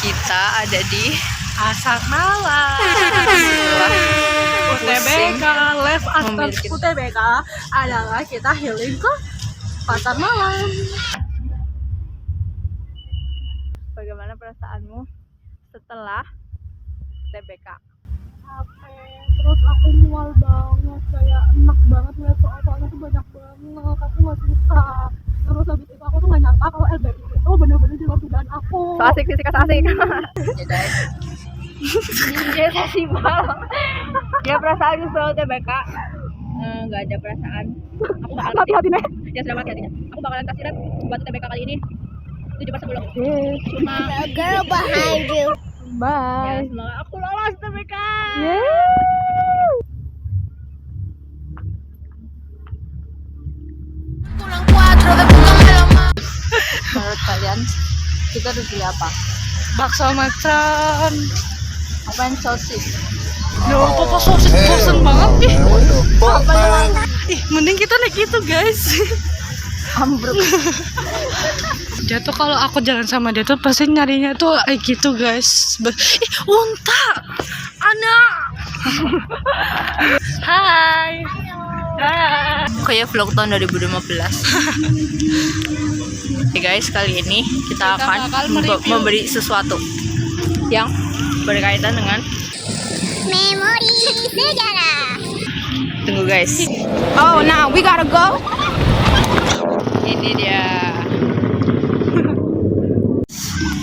Kita ada di Pasar Malam. UTBK, Live After UTBK adalah kita healing ke Pasar Malam. Bagaimana perasaanmu setelah UTBK? Capek, terus aku mual banget, kayak enak banget lihat soal-soalnya tuh banyak banget, aku nggak suka. Terus habis itu aku tuh nggak nyangka kalau LBI itu bener-bener di luar dugaan aku. So asik sih, asik. Ya guys, dia festival. Ya perasaan setelah UTBK nggak ada perasaan. Aku bakalan Hati-hati nih. Ya sudah hati-hatinya. Aku bakalan kasih rate buat UTBK kali ini 7/10. Cuma The girl behind you. ya Bye. semoga aku lolos UTBK. Menurut kalian kita harus beli apa? Bakso macan. Apa yang sosis? Ya pokok sosis bosen banget ih. Ih, mending kita naik itu guys. Ambruk. Dia tuh kalau aku jalan sama dia tuh pasti nyarinya tuh kayak gitu guys. Ih, unta. Anak. Hai. Hai. Kayak vlog tahun 2015. Oke guys, kali ini kita akan bakal mereview. memberi sesuatu yang berkaitan dengan Memori sejarah. tunggu guys. Oh, now we gotta go. Ini dia.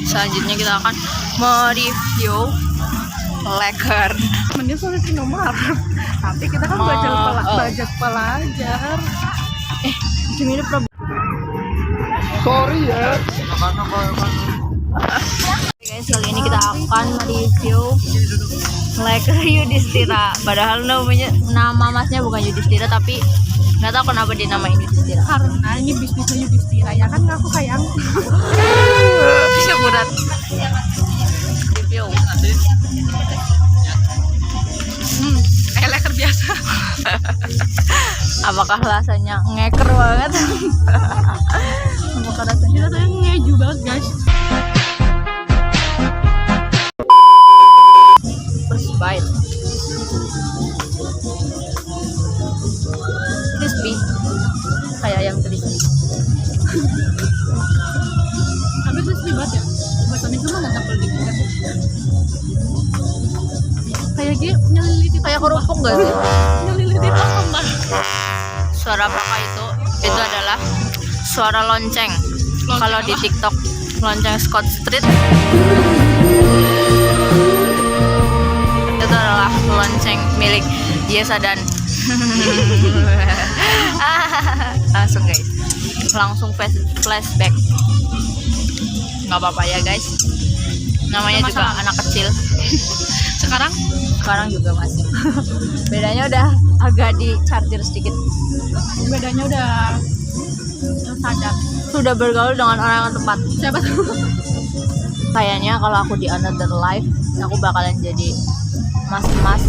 Selanjutnya kita akan mereview leker. Mending sosis nomor. Tapi kita kan budget pelajar. Gimana problem? Sorry ya. Guys, kali ini kita akan mereview leker Yudhistira. Padahal nama masnya bukan Yudhistira, tapi nggak tahu kenapa dinamain Yudhistira. Karena ini bisnisnya Yudhistira ya kan, aku sayang. Bisa berat. Review. Kayak leker biasa. Apakah rasanya ngeker banget? Apakah rasanya ngeju banget guys. First bite. Crispy. Kayak ayam crispy. Tapi crispy banget ya. Buatan itu mah nggak tebel dikit kan. Kayak dia nyeliliti. Kayak kerupuk gak sih? Nyeliliti apa mbak? Suara apakah itu? Itu adalah suara lonceng. Kalau di TikTok lonceng Scott Street. Itu adalah lonceng milik Yesa dan langsung guys, langsung flashback. Nggak apa-apa ya guys, namanya juga anak kecil. Sekarang juga masih. Bedanya udah agak di charger sedikit. Bedanya udah sadar. Sudah bergaul dengan orang yang tepat. Siapa tuh? Kayaknya kalau aku di another life, aku bakalan jadi mas-mas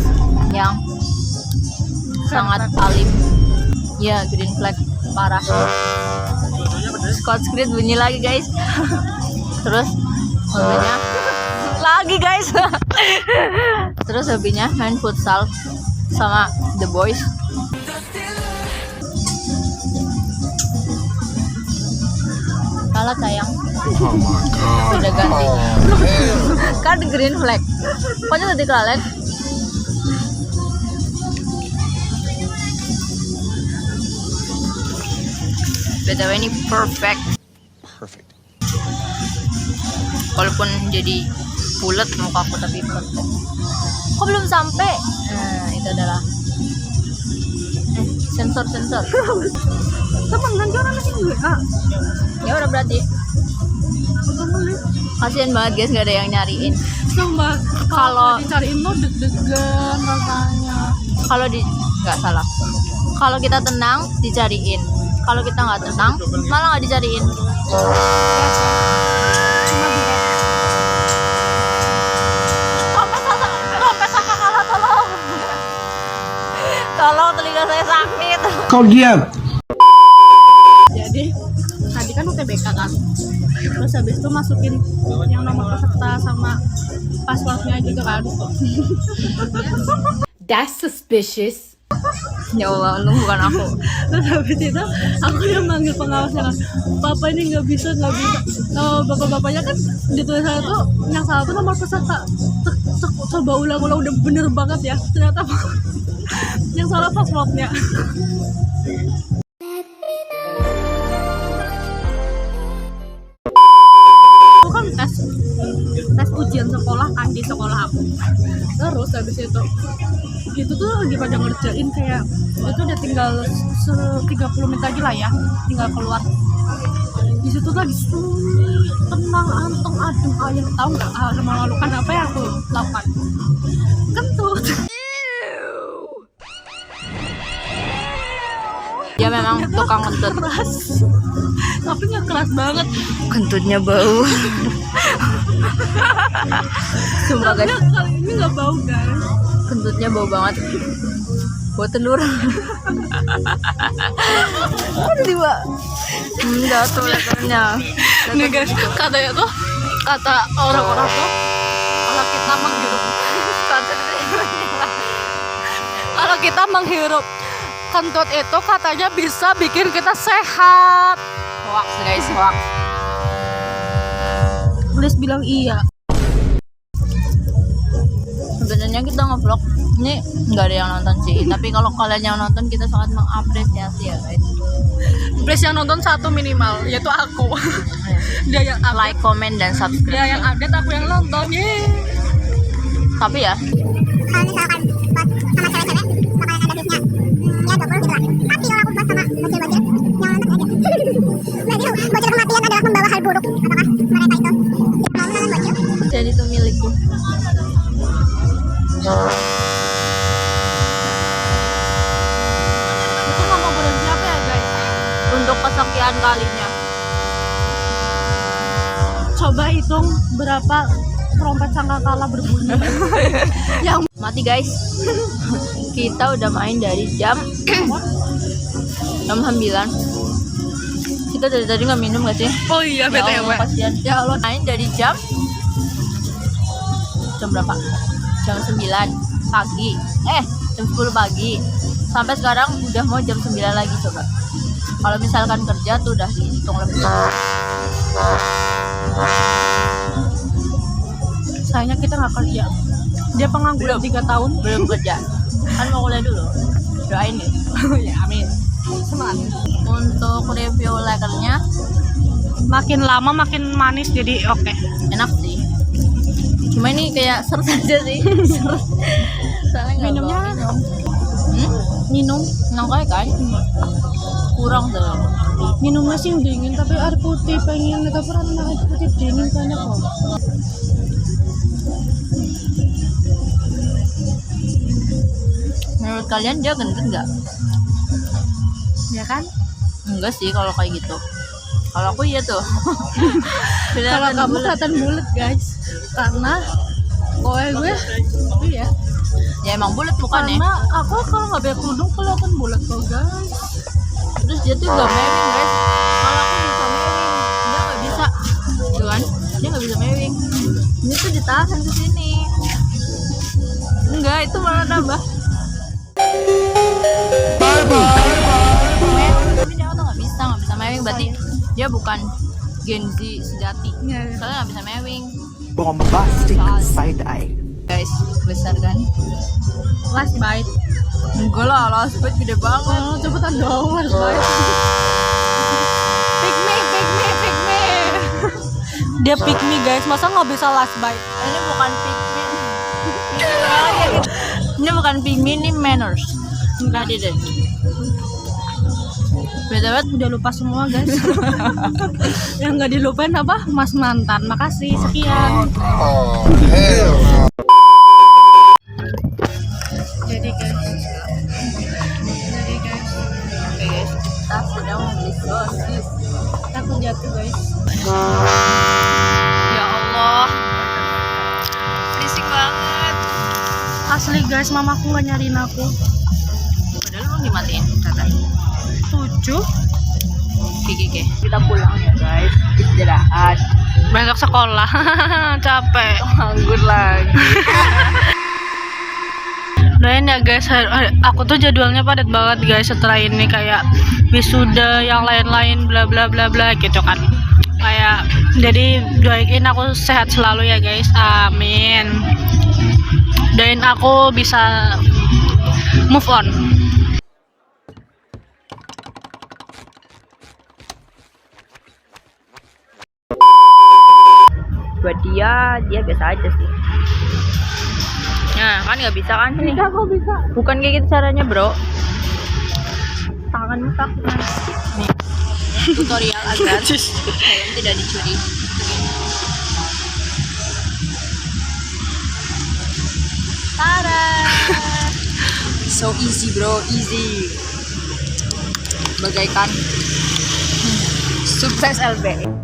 yang sangat alim. Ya, green flag parah. Scott Street bunyi lagi guys. Terus hobinya lagi guys. Terus hobinya main futsal sama the boys. Kalah sayang. Oh my god. Udah ganti. Kan green flag. Pokoknya tadi kalah. BTW ini perfect. Walaupun jadi bulat muka aku tapi perfect. Kok belum sampai? Nah, itu adalah sensor. Temen kan orang lagi gue Ya udah berarti. Kasian banget guys, nggak ada yang nyariin. Sumpah, Kalau- dicariin tuh deg-degan rasanya. Kalau nggak salah. Kalau kita tenang dicariin. Kalau kita nggak tenang malah nggak dicariin. Tolong telinga saya sakit. Kau diam. Jadi tadi kan UTBK kan. Terus habis itu masukin yang nomor peserta sama passwordnya gitu kan. That's suspicious. Ya Allah, untung bukan aku. Terus habis itu aku yang manggil pengawasnya kan, papa ini nggak bisa. Bapak-bapaknya kan di tulisan itu yang salah tuh nomor peserta. Coba ulang-ulang, udah bener banget ya, ternyata yang salah passwordnya. Aku kan tes ujian sekolah kan di sekolah aku. Terus habis itu tuh lagi pada ngerjain, kayak itu udah tinggal 30 menit lagi lah ya, tinggal keluar. Di situ lagi sunyi, tenang, anteng, adem ayem. Tahu nggak memalukan apa yang aku lakukan? Kentut. Dia memang tukang kentut. Keras, tapi nggak keras banget. Kentutnya bau. Sumpah Tapi guys, kali ini nggak bau guys. kentutnya bau banget. Bau telur. Tiba. Jatuh lekernya. Nih guys, katanya tuh, kata orang-orang tuh, kalau kita menghirup kentut itu katanya bisa bikin kita sehat. Hoax guys, hoax. Please bilang iya. Sebenarnya kita nge-vlog ini nggak ada yang nonton sih, tapi kalau kalian yang nonton kita sangat mengapresiasi ya guys. Please yang nonton satu minimal, yaitu aku. Dia yang update, Like, comment, dan subscribe. dia yang update, aku yang nonton. Yeay. Tapi ya, Kalau misalkan buat sama cewek-cewek bakalan ada duitnya ya 20 gitu lah. Tapi kalau aku buat sama bocil-bocil yang nonton aja. Berarti bocil kematian adalah membawa hal buruk. Apakah mereka itu mau menonton bocil? jadi itu milikku. Itu nggak mau berhenti apa ya guys? Untuk kesekian kalinya. Coba hitung berapa trompet sangkakala berbunyi. Yang Mati guys. Kita udah main dari jam 9. Kita dari tadi nggak minum gak sih? oh iya Ya Allah, kasihan. Ya Allah. Main dari jam berapa? Jam 9 pagi. Jam 10 pagi. Sampai sekarang udah mau jam 9 lagi coba. Kalau misalkan kerja tuh udah dihitung lebih. Sayangnya kita nggak kerja. Dia pengangguran 3 tahun. Belum kerja. Kan mau kuliah dulu. Doain ya. Ya amin. Semangat. Untuk review lakernya Makin lama makin manis, jadi oke. enak sih. Cuma ini kayak seret aja sih. Seret. Soalnya nggak Minumnya? bawa minum. Minum. Nangkai kan? Kurang tuh. Minumnya sih dingin, tapi air putih pengen tapi karena air putih dingin kayaknya kok. Menurut kalian dia gendut nggak? Ya kan? Enggak sih kalau kayak gitu. Kalau aku iya tuh. Kalau Kelihatan kamu bulat. kelihatan bulat guys, karena kowe gue iya. Ya emang bulat bukan ya? Karena aku kalau nggak pakai kerudung kelihatan bulat kok guys. Terus dia tuh gak mewing guys. Kalau aku bisa mewing, dia nggak bisa. Tuh kan? Dia nggak bisa mewing. Ini tuh ditahan ke sini. Enggak, itu malah nambah. Bye bye. Tapi dia tuh nggak bisa mewing. Berarti dia bukan Gen Z sejati. Iya. Soalnya nggak bisa mewing. Bombastic side eye. Guys, besar kan? Last bite. Enggak lah, last bite gede banget. Oh, cepetan dong last bite. Pick me. Dia pick me guys, masa nggak bisa last bite? Ini bukan pigment. Ini bukan pigment, ini manners. Enggak deh. Beda banget. Udah lupa semua guys. Yang nggak dilupain apa? Mas mantan. Makasih, sekian. Oh, hell no. Jadi guys. Oke guys, kita sedang membeli sosis. Takut jatuh guys. Ya Allah, berisik banget. Asli guys, mamaku nggak nyariin aku. Padahal belum dimatiin kata. 7. Oke. Kita pulang ya guys. guys, istirahat. Besok sekolah. Capek. Nganggur lagi. Doain ya guys, aku tuh jadwalnya padat banget guys setelah ini, kayak wisuda yang lain-lain bla bla bla bla gitu kan. Kayak jadi doain aku sehat selalu ya guys. Amin. Doain aku bisa move on. Buat dia biasa aja sih. Nah kan nggak bisa kan nih? Bisa kok bisa. Bukan kayak gitu caranya bro. Tanganmu sakit. Nih tutorial agar helm tidak dicuri. Tara. So easy bro, easy. Bagaikan sukses LB.